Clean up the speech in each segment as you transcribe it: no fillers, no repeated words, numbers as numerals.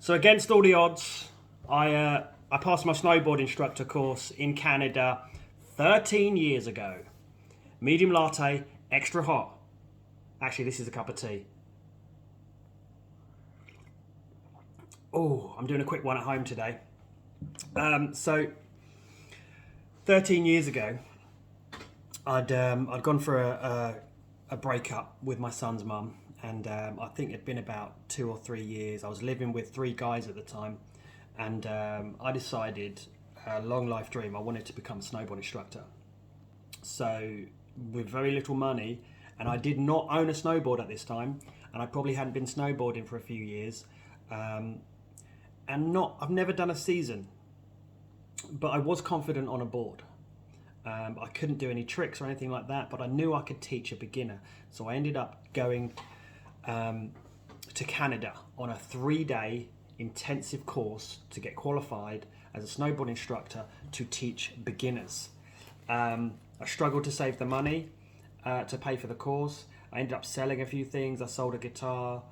So against all the odds, I passed my snowboard instructor course in Canada 13 years ago. Medium latte, extra hot. Actually, this is a cup of tea. Oh, I'm doing a quick one at home today. So 13 years ago, I'd gone for a breakup with my son's mum, and I think it'd been about 2 or 3 years. I was living with 3 guys at the time, and I decided, a long life dream, I wanted to become a snowboard instructor. So with very little money, and I did not own a snowboard at this time, and I probably hadn't been snowboarding for a few years, I've never done a season, but I was confident on a board. I couldn't do any tricks or anything like that, but I knew I could teach a beginner. So I ended up going to Canada on a 3-day intensive course to get qualified as a snowboard instructor to teach beginners. I struggled to save the money to pay for the course. I ended up selling a few things. I sold a guitar,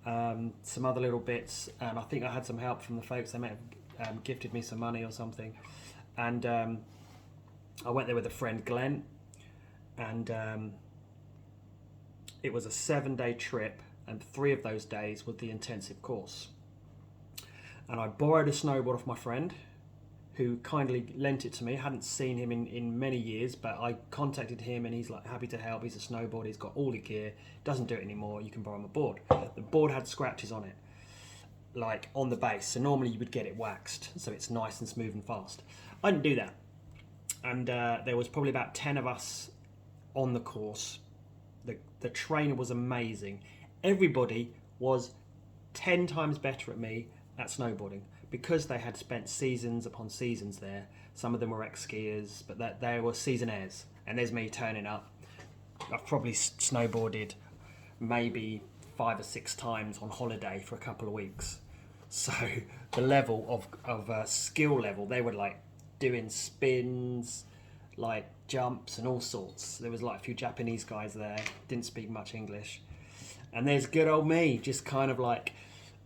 some other little bits, and I think I had some help from the folks. They may have gifted me some money or something. And I went there with a friend, Glenn, and it was a 7-day trip, and 3 of those days were the intensive course. And I borrowed a snowboard off my friend, who kindly lent it to me. I hadn't seen him in many years, but I contacted him and he's like happy to help. He's a snowboarder, he's got all the gear, doesn't do it anymore, you can borrow my board. The board had scratches on it, like on the base, so normally you would get it waxed so it's nice and smooth and fast. I didn't do that, and there was probably about 10 of us on the course. The trainer was amazing. Everybody was 10 times better at me at snowboarding, because they had spent seasons upon seasons there. Some of them were ex-skiers, but they were seasonaires. And there's me turning up. I've probably snowboarded maybe 5 or 6 times on holiday for a couple of weeks. So the level of skill level, they were like doing spins, like jumps and all sorts. There was like a few Japanese guys there, didn't speak much English. And there's good old me, just kind of like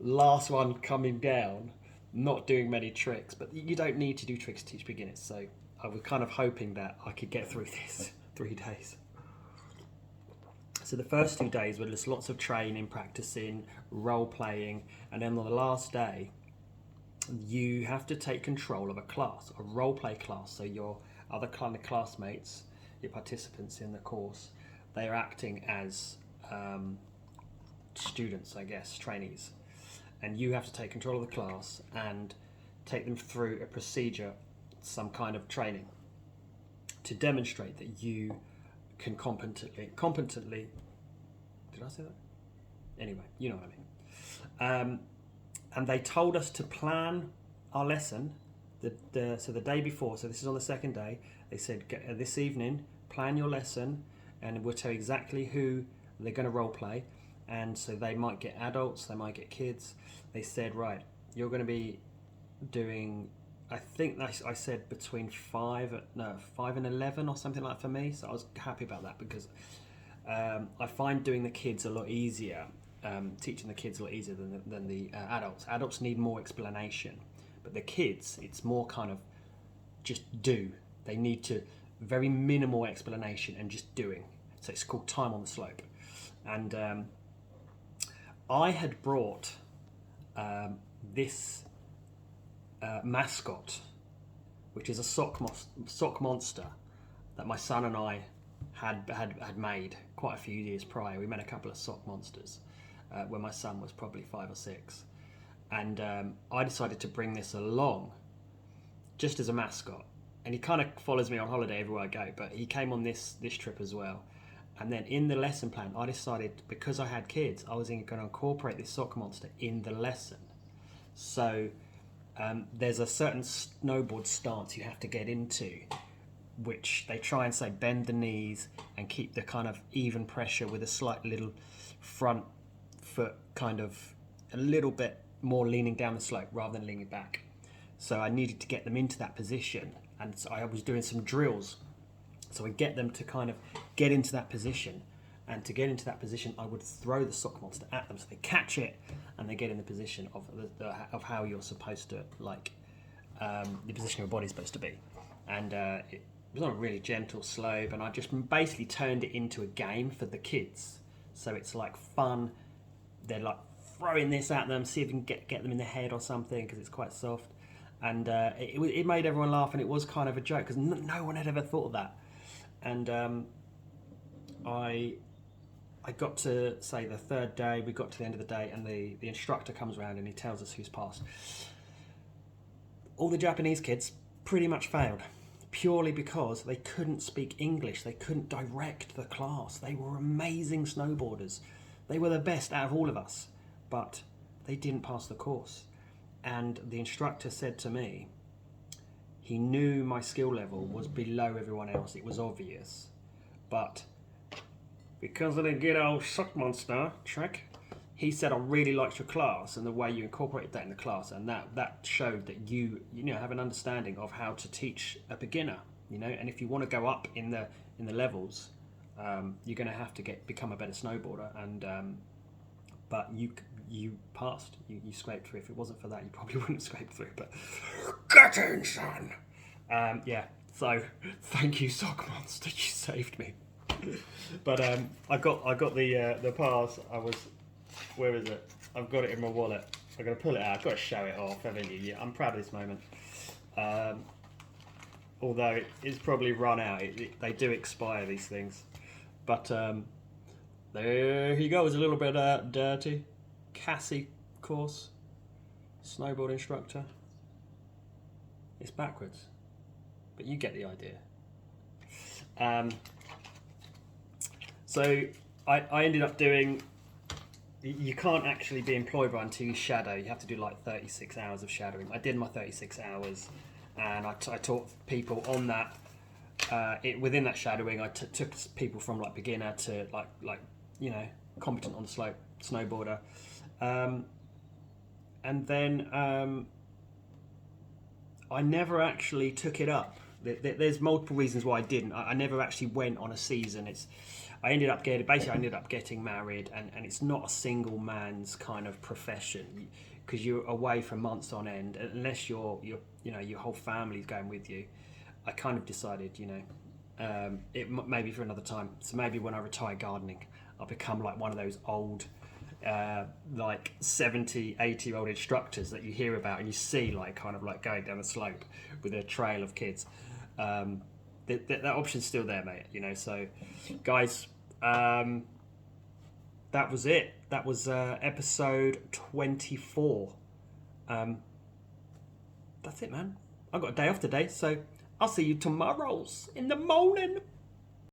last one coming down, not doing many tricks, but you don't need to do tricks to teach beginners. So I was kind of hoping that I could get through this 3 days. So the first 2 days were just lots of training, practicing, role playing, and then on the last day, you have to take control of a class, a role play class. So your other kind of classmates, your participants in the course, they are acting as students, I guess, trainees. And you have to take control of the class and take them through a procedure, some kind of training, to demonstrate that you can competently, did I say that? Anyway, you know what I mean. And they told us to plan our lesson so the day before, so this is on the second day, they said, this evening, plan your lesson, and we'll tell you exactly who they're going to role play. And so they might get adults, they might get kids. They said, right, you're going to be doing, I think I said between 5 and 11 or something like that for me. So I was happy about that, because I find doing the kids a lot easier, teaching the kids a lot easier than the adults. Adults need more explanation, but the kids, it's more kind of just do. They need to, very minimal explanation and just doing. So it's called time on the slope. And I had brought this mascot, which is a sock monster that my son and I had made quite a few years prior. We made a couple of sock monsters when my son was probably 5 or 6, and I decided to bring this along just as a mascot. And he kind of follows me on holiday everywhere I go, but he came on this trip as well. And then in the lesson plan, I decided, because I had kids, I was going to incorporate this sock monster in the lesson. So there's a certain snowboard stance you have to get into, which they try and say bend the knees and keep the kind of even pressure with a slight little front foot kind of a little bit more leaning down the slope rather than leaning back. So I needed to get them into that position, and so I was doing some drills. So I get them to kind of get into that position, And to get into that position, I would throw the sock monster at them so they catch it and they get in the position of how you're supposed to, like, the position your body's supposed to be. And it was on a really gentle slope, and I just basically turned it into a game for the kids. So it's like fun. They're like throwing this at them, see if you can get them in the head or something, because it's quite soft. And it made everyone laugh, and it was kind of a joke because no one had ever thought of that. And I got to, say, the third day, we got to the end of the day, and the instructor comes around and he tells us who's passed. All the Japanese kids pretty much failed, purely because they couldn't speak English. They couldn't direct the class. They were amazing snowboarders. They were the best out of all of us, but they didn't pass the course. And the instructor said to me, he knew my skill level was below everyone else. It was obvious. But because of the good old sock monster trick, he said, I really liked your class and the way you incorporated that in the class, and that showed that you have an understanding of how to teach a beginner, and if you want to go up in the levels, you're going to have to become a better snowboarder. And but you passed, you scraped through. If it wasn't for that, you probably wouldn't have scraped through. But get in, son. So thank you, sock monster, you saved me. But I got the pass. Where is it? I've got it in my wallet. I'm going to pull it out. I've got to show it off, haven't you? Yeah, I'm proud of this moment. Although it's probably run out. They do expire, these things. But there he goes, a little bit dirty. Cassie course. Snowboard instructor. It's backwards. But you get the idea. So I ended up doing... You can't actually be employed by until you shadow. You have to do like 36 hours of shadowing. I did my 36 hours, and I taught people on that. Within that shadowing, I took people from like beginner to like competent on the slope snowboarder, and then I never actually took it up. There's multiple reasons why I didn't. I never actually went on a season. I ended up getting married, and it's not a single man's kind of profession, because you're away for months on end unless your whole family's going with you. I kind of decided, it maybe for another time. So maybe when I retire gardening, I'll become like one of those old, like 70, 80-year-old instructors that you hear about and you see like kind of like going down the slope with a trail of kids. That option's still there, mate. So guys, that was it. That was episode 24. That's it, man. I've got a day off today, so I'll see you tomorrow in the morning.